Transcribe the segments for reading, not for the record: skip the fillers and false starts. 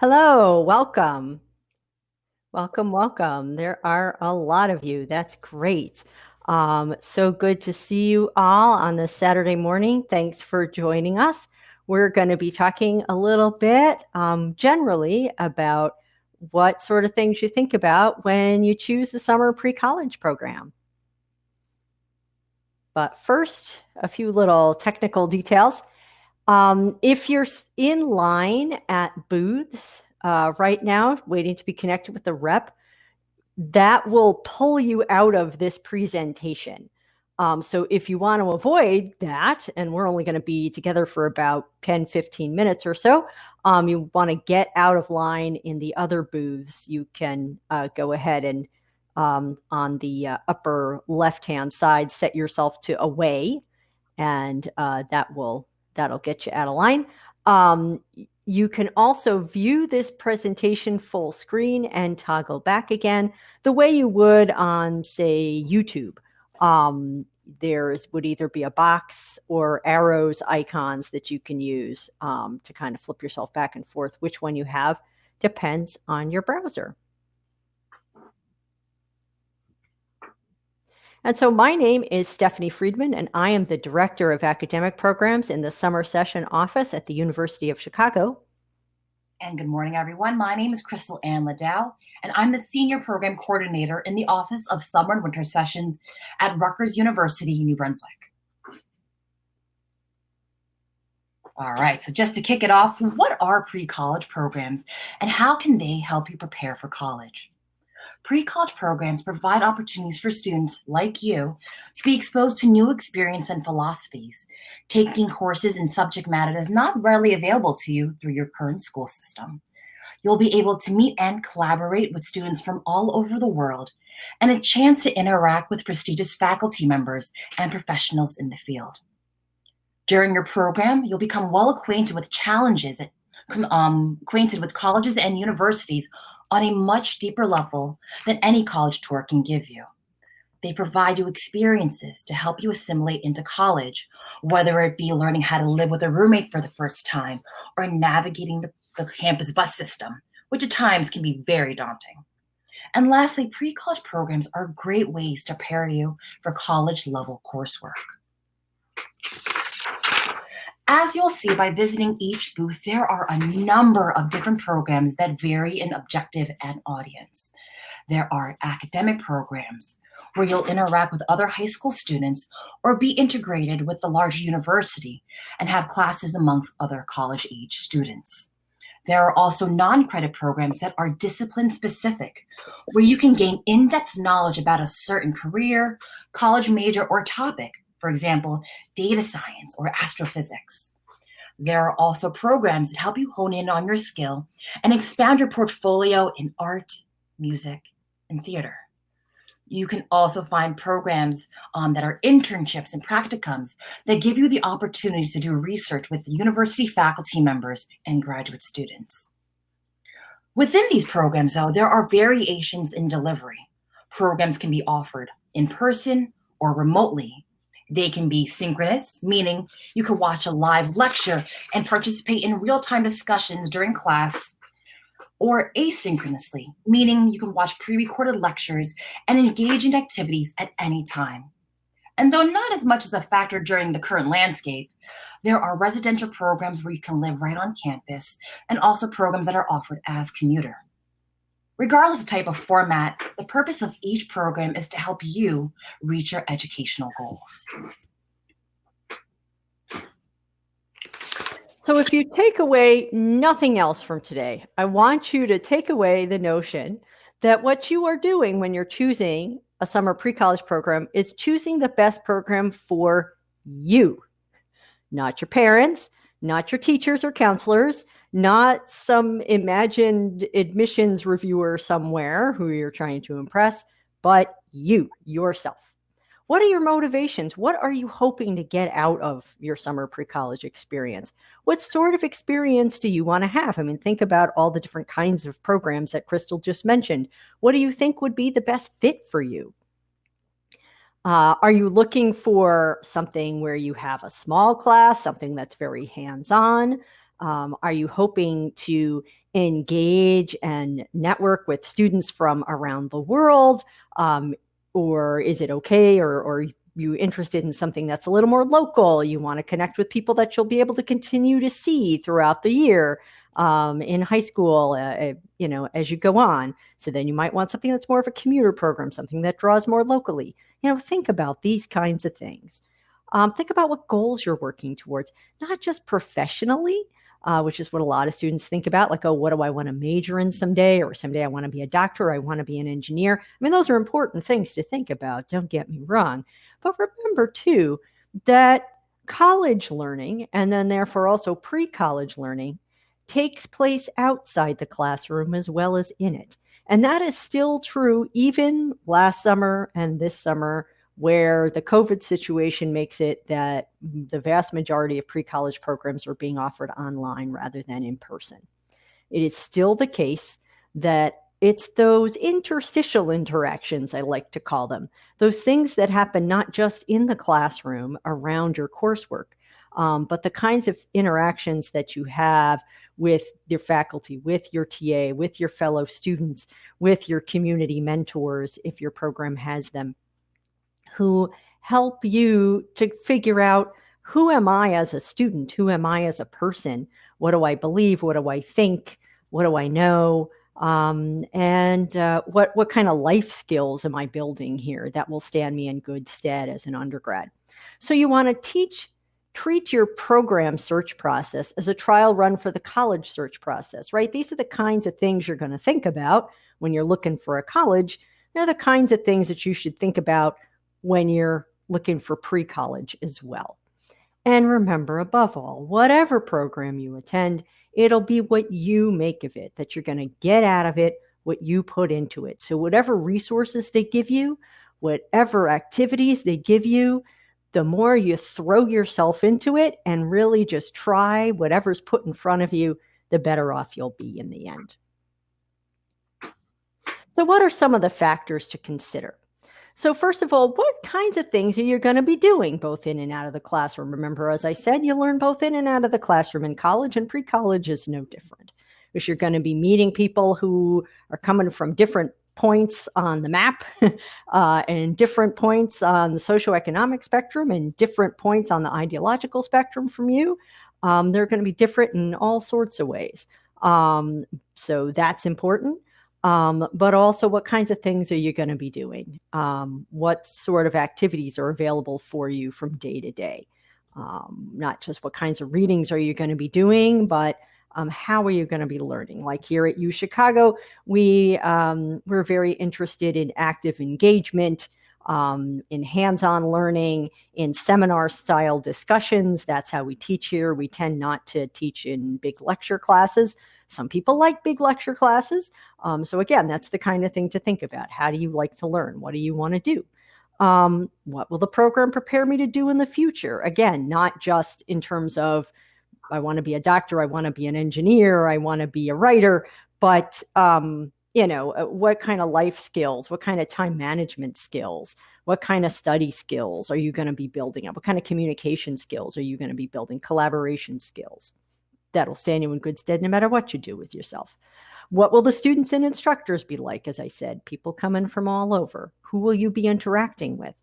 Hello, welcome. Welcome, welcome. There are a lot of you. That's great. So good to see you all on this Saturday morning. Thanks for joining us. We're going to be talking a little bit generally about what sort of things you think about when you choose the summer pre-college program. But first, a few little technical details. If you're in line at booths right now, waiting to be connected with the rep, that will pull you out of this presentation. So if you want to avoid that, and we're only going to be together for about 10, 15 minutes or so, you want to get out of line in the other booths, you can go ahead and on the upper left-hand side, set yourself to away, and that'll get you out of line. You can also view this presentation full screen and toggle back again the way you would on, say, YouTube. There would either be a box or arrows icons that you can use to kind of flip yourself back and forth. Which one you have depends on your browser. And so my name is Stephanie Friedman, and I am the Director of Academic Programs in the Summer Session Office at the University of Chicago. And good morning, everyone. My name is Crystal Ann Ladow, and I'm the Senior Program Coordinator in the Office of Summer and Winter Sessions at Rutgers University, New Brunswick. All right, so just to kick it off, what are pre-college programs and how can they help you prepare for college? Pre-college programs provide opportunities for students like you to be exposed to new experience and philosophies, taking courses in subject matter that is not readily available to you through your current school system. You'll be able to meet and collaborate with students from all over the world and a chance to interact with prestigious faculty members and professionals in the field. During your program, you'll become well acquainted with challenges, acquainted with colleges and universities on a much deeper level than any college tour can give you. They provide you experiences to help you assimilate into college, whether it be learning how to live with a roommate for the first time or navigating the campus bus system, which at times can be very daunting. And lastly, pre-college programs are great ways to prepare you for college-level coursework. As you'll see by visiting each booth, there are a number of different programs that vary in objective and audience. There are academic programs where you'll interact with other high school students or be integrated with the larger university and have classes amongst other college-age students. There are also non-credit programs that are discipline-specific, where you can gain in-depth knowledge about a certain career, college major, or topic. For example, data science or astrophysics. There are also programs that help you hone in on your skill and expand your portfolio in art, music, and theater. You can also find programs that are internships and practicums that give you the opportunity to do research with university faculty members and graduate students. Within these programs, though, there are variations in delivery. Programs can be offered in person or remotely. They can be synchronous, meaning you can watch a live lecture and participate in real-time discussions during class, or asynchronously, meaning you can watch pre-recorded lectures and engage in activities at any time. And though not as much as a factor during the current landscape, there are residential programs where you can live right on campus and also programs that are offered as commuter. Regardless of type of format, the purpose of each program is to help you reach your educational goals. So if you take away nothing else from today, I want you to take away the notion that what you are doing when you're choosing a summer pre-college program is choosing the best program for you, not your parents, not your teachers or counselors, not some imagined admissions reviewer somewhere who you're trying to impress, but you, yourself. What are your motivations? What are you hoping to get out of your summer pre-college experience? What sort of experience do you want to have? I mean, think about all the different kinds of programs that Crystal just mentioned. What do you think would be the best fit for you? Are you looking for something where you have a small class, something that's very hands-on? Are you hoping to engage and network with students from around the world? Or is it okay, or you interested in something that's a little more local? You want to connect with people that you'll be able to continue to see throughout the year, in high school, as you go on. So then you might want something that's more of a commuter program, something that draws more locally. Think about these kinds of things. Think about what goals you're working towards, not just professionally, which is what a lot of students think about, like, oh, what do I want to major in someday? Or someday I want to be a doctor, or I want to be an engineer. I mean, those are important things to think about, don't get me wrong. But remember, too, that college learning, and then therefore also pre-college learning, takes place outside the classroom as well as in it. And that is still true even last summer and this summer, where the COVID situation makes it that the vast majority of pre-college programs are being offered online rather than in person. It is still the case that it's those interstitial interactions, I like to call them, those things that happen not just in the classroom around your coursework, but the kinds of interactions that you have with your faculty, with your TA, with your fellow students, with your community mentors, if your program has them, who help you to figure out, who am I as a student? Who am I as a person? What do I believe? What do I think? What do I know? And what kind of life skills am I building here that will stand me in good stead as an undergrad? So you want to treat your program search process as a trial run for the college search process, right? These are the kinds of things you're going to think about when you're looking for a college. They're the kinds of things that you should think about when you're looking for pre-college as well. And remember, above all, whatever program you attend, it'll be what you make of it, that you're going to get out of it, what you put into it. So whatever resources they give you, whatever activities they give you, the more you throw yourself into it and really just try whatever's put in front of you, the better off you'll be in the end. So what are some of the factors to consider? So first of all, what kinds of things are you going to be doing both in and out of the classroom? Remember, as I said, you learn both in and out of the classroom in college, and pre-college is no different. Because you're going to be meeting people who are coming from different points on the map, and different points on the socioeconomic spectrum, and different points on the ideological spectrum from you. They're going to be different in all sorts of ways. So that's important. But also, what kinds of things are you going to be doing? What sort of activities are available for you from day to day? Not just what kinds of readings are you going to be doing, but how are you going to be learning? Like here at UChicago, we're very interested in active engagement, in hands-on learning, in seminar-style discussions. That's how we teach here. We tend not to teach in big lecture classes. Some people like big lecture classes. So again, that's the kind of thing to think about. How do you like to learn? What do you want to do? What will the program prepare me to do in the future? Again, not just in terms of, I want to be a doctor, I want to be an engineer, I want to be a writer, but what kind of life skills, what kind of time management skills, what kind of study skills are you going to be building up? What kind of communication skills are you going to be building? Collaboration skills. That'll stand you in good stead no matter what you do with yourself. What will the students and instructors be like? As I said, people coming from all over. Who will you be interacting with?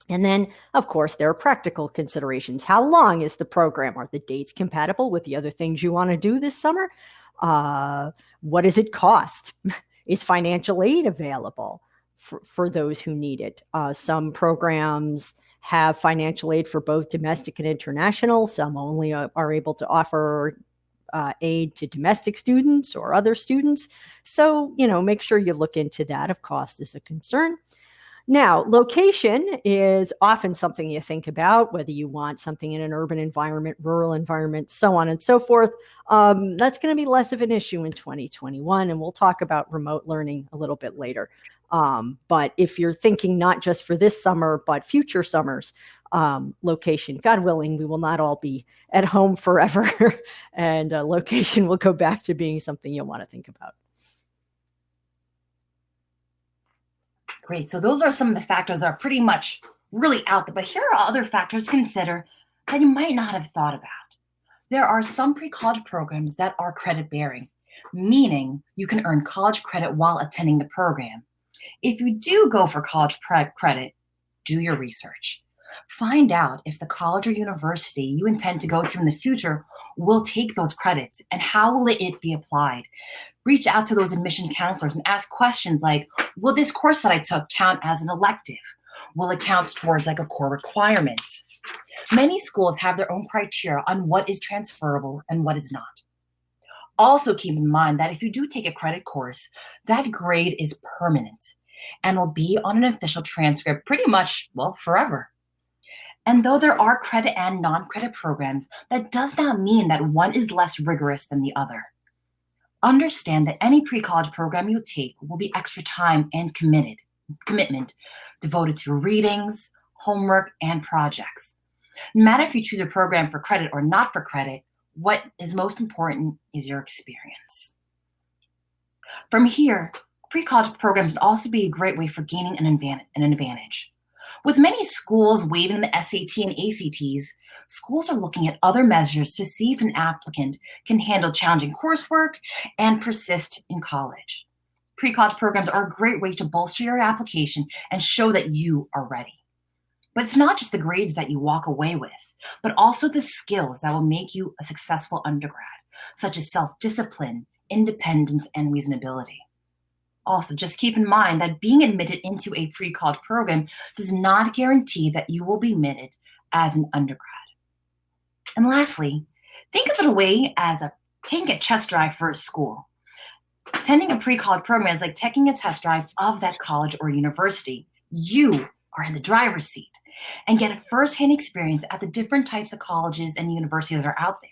And then, of course, there are practical considerations. How long is the program? Are the dates compatible with the other things you want to do this summer? What does it cost? Is financial aid available for those who need it? Some programs have financial aid for both domestic and international. Some only are able to offer aid to domestic students or other students. So, make sure you look into that if cost is a concern. Now, location is often something you think about, whether you want something in an urban environment, rural environment, so on and so forth. That's going to be less of an issue in 2021, and we'll talk about remote learning a little bit later. But if you're thinking not just for this summer, but future summers, location, God willing, we will not all be at home forever, and location will go back to being something you'll want to think about. Great. So those are some of the factors that are pretty much really out there. But here are other factors to consider that you might not have thought about. There are some pre-college programs that are credit-bearing, meaning you can earn college credit while attending the program. If you do go for college credit, do your research. Find out if the college or university you intend to go to in the future will take those credits and how will it be applied. Reach out to those admission counselors and ask questions like, will this course that I took count as an elective? Will it count towards like a core requirement? Many schools have their own criteria on what is transferable and what is not. Also keep in mind that if you do take a credit course, that grade is permanent and will be on an official transcript pretty much, well, forever. And though there are credit and non-credit programs, that does not mean that one is less rigorous than the other. Understand that any pre-college program you take will be extra time and commitment devoted to readings, homework, and projects. No matter if you choose a program for credit or not for credit, what is most important is your experience. From here, pre-college programs would also be a great way for gaining an advantage. With many schools waiving the SAT and ACTs, schools are looking at other measures to see if an applicant can handle challenging coursework and persist in college. Pre-college programs are a great way to bolster your application and show that you are ready. But it's not just the grades that you walk away with, but also the skills that will make you a successful undergrad, such as self-discipline, independence, and reasonability. Also, just keep in mind that being admitted into a pre-college program does not guarantee that you will be admitted as an undergrad. And lastly, think of it a way as taking a test drive for a school. Attending a pre-college program is like taking a test drive of that college or university. You are in the driver's seat and get a first-hand experience at the different types of colleges and universities that are out there.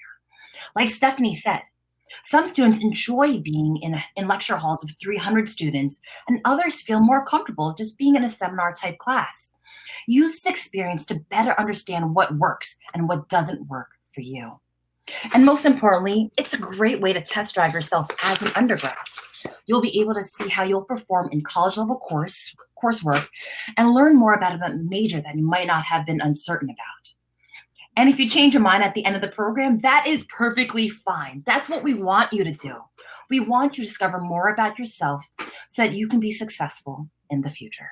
Like Stephanie said, some students enjoy being in lecture halls of 300 students, and others feel more comfortable just being in a seminar-type class. Use this experience to better understand what works and what doesn't work for you. And most importantly, it's a great way to test drive yourself as an undergrad. You'll be able to see how you'll perform in college-level coursework and learn more about a major that you might not have been uncertain about. And if you change your mind at the end of the program, that is perfectly fine. That's what we want you to do. We want you to discover more about yourself so that you can be successful in the future.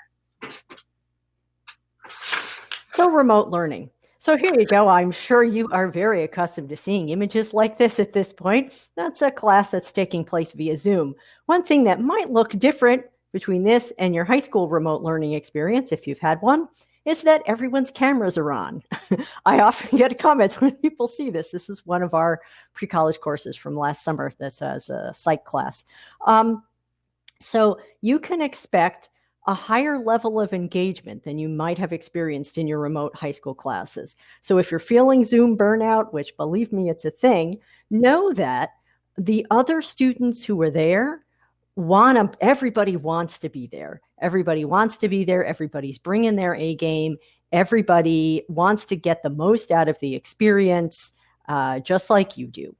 So remote learning. So here you go. I'm sure you are very accustomed to seeing images like this at this point. That's a class that's taking place via Zoom. One thing that might look different between this and your high school remote learning experience, if you've had one, is that everyone's cameras are on. I often get comments when people see this. This is one of our pre-college courses from last summer that's as a psych class. So you can expect a higher level of engagement than you might have experienced in your remote high school classes. So if you're feeling Zoom burnout, which believe me, it's a thing, know that the other students who are there everybody wants to be there. Everybody wants to be there. Everybody's bringing their A game. Everybody wants to get the most out of the experience, just like you do.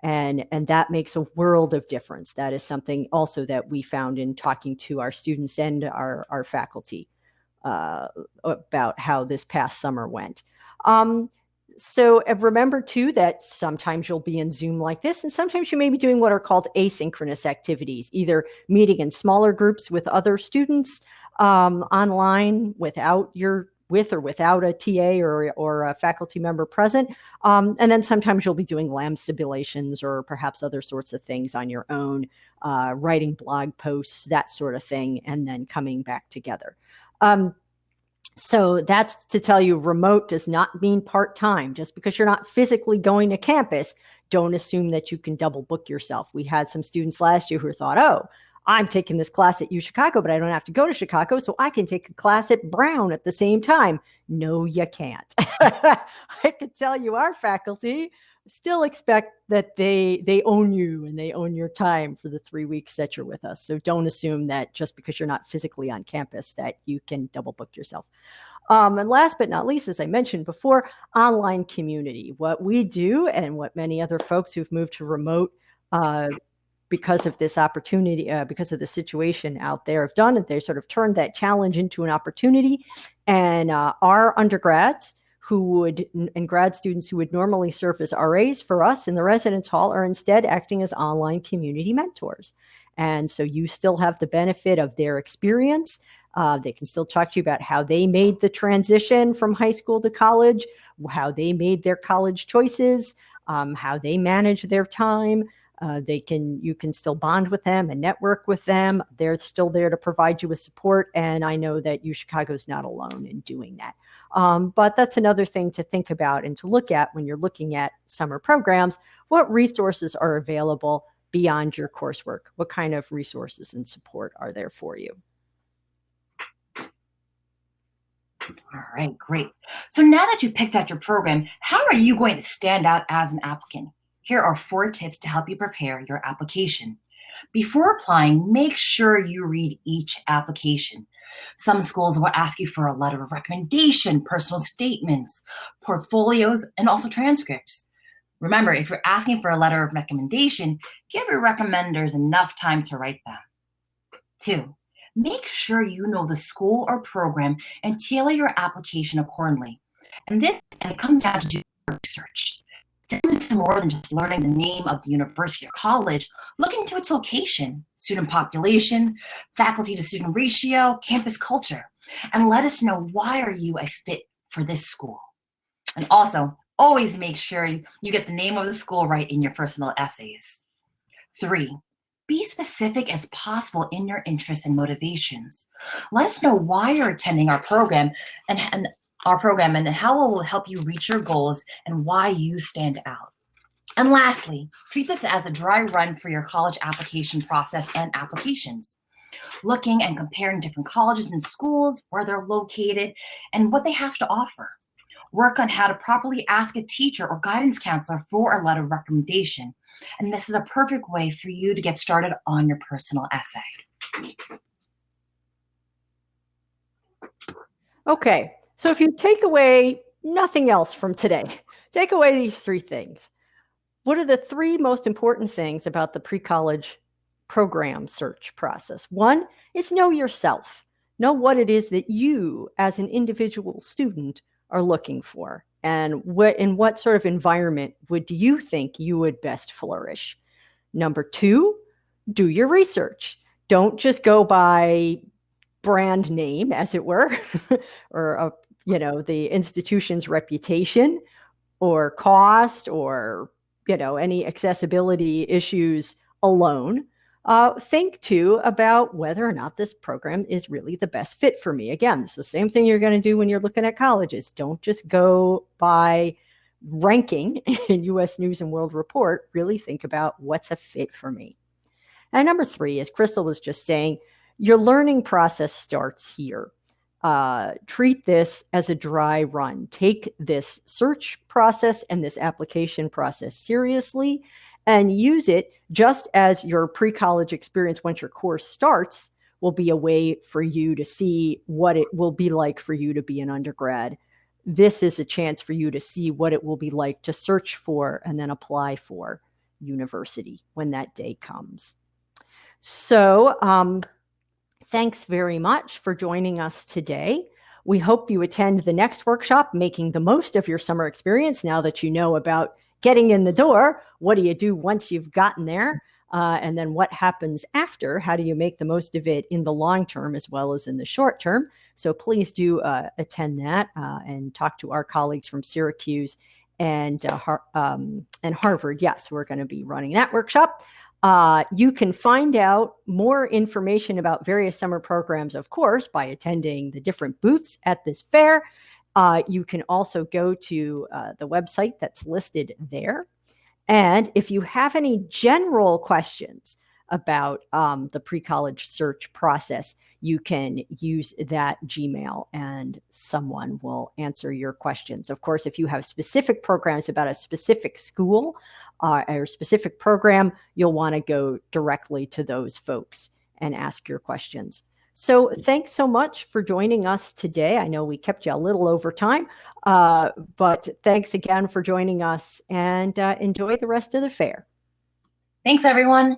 And that makes a world of difference. That is something also that we found in talking to our students and our faculty about how this past summer went. So remember too that sometimes you'll be in Zoom like this, and sometimes you may be doing what are called asynchronous activities, either meeting in smaller groups with other students online with or without a TA or a faculty member present. And then sometimes you'll be doing LAM simulations or perhaps other sorts of things on your own, writing blog posts, that sort of thing, and then coming back together. So that's to tell you remote does not mean part-time. Just because you're not physically going to campus, don't assume that you can double book yourself. We had some students last year who thought, oh, I'm taking this class at UChicago, but I don't have to go to Chicago, so I can take a class at Brown at the same time. No, you can't. I could tell you our faculty still expect that they own you and they own your time for the 3 weeks that you're with us. So don't assume that just because you're not physically on campus that you can double book yourself. And last but not least, as I mentioned before, online community. What we do and what many other folks who've moved to remote because of this opportunity, because of the situation out there have done it. They sort of turned that challenge into an opportunity. And our undergrads and grad students who would normally serve as RAs for us in the residence hall are instead acting as online community mentors. And so you still have the benefit of their experience. They can still talk to you about how they made the transition from high school to college, how they made their college choices, how they manage their time. You can still bond with them and network with them. They're still there to provide you with support. And I know that UChicago is not alone in doing that. But that's another thing to think about and to look at when you're looking at summer programs. What resources are available beyond your coursework? What kind of resources and support are there for you? All right, great. So now that you've picked out your program, how are you going to stand out as an applicant? Here are 4 tips to help you prepare your application. Before applying, make sure you read each application. Some schools will ask you for a letter of recommendation, personal statements, portfolios, and also transcripts. Remember, if you're asking for a letter of recommendation, give your recommenders enough time to write them. 2, make sure you know the school or program and tailor your application accordingly. And it comes down to doing research. It's into more than just learning the name of the university or college. Look into its location, student population, faculty to student ratio, campus culture, and let us know why are you a fit for this school. And also, always make sure you get the name of the school right in your personal essays. 3, be specific as possible in your interests and motivations. Let us know why you're attending our program and how it will help you reach your goals and why you stand out. And lastly, treat this as a dry run for your college application process and applications. Looking and comparing different colleges and schools, where they're located, and what they have to offer. Work on how to properly ask a teacher or guidance counselor for a letter of recommendation. And this is a perfect way for you to get started on your personal essay. Okay, so if you take away nothing else from today, take away these 3 things. What are the 3 most important things about the pre-college program search process? 1 is know yourself. Know what it is that you, as an individual student, are looking for, and in what sort of environment would you think you would best flourish. Number 2, do your research. Don't just go by brand name, as it were, or the institution's reputation or cost or any accessibility issues alone. Think too about whether or not this program is really the best fit for me. Again, it's the same thing you're going to do when you're looking at colleges. Don't just go by ranking in US News and World Report. Really think about what's a fit for me. And number 3, as Crystal was just saying, your learning process starts here. Treat this as a dry run. Take this search process and this application process seriously and use it just as your pre-college experience once your course starts will be a way for you to see what it will be like for you to be an undergrad. This is a chance for you to see what it will be like to search for and then apply for university when that day comes. So, thanks very much for joining us today. We hope you attend the next workshop, Making the Most of Your Summer Experience, now that you know about getting in the door. What do you do once you've gotten there? And then what happens after? How do you make the most of it in the long term as well as in the short term? So please do attend that and talk to our colleagues from Syracuse and Harvard. Yes, we're going to be running that workshop. You can find out more information about various summer programs, of course, by attending the different booths at this fair. You can also go to the website that's listed there. And if you have any general questions about the pre-college search process, you can use that Gmail and someone will answer your questions. Of course, if you have specific programs about a specific school or specific program, you'll want to go directly to those folks and ask your questions. So thanks so much for joining us today. I know we kept you a little over time, but thanks again for joining us and enjoy the rest of the fair. Thanks, everyone.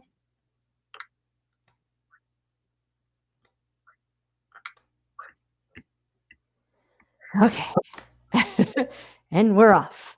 Okay. And we're off.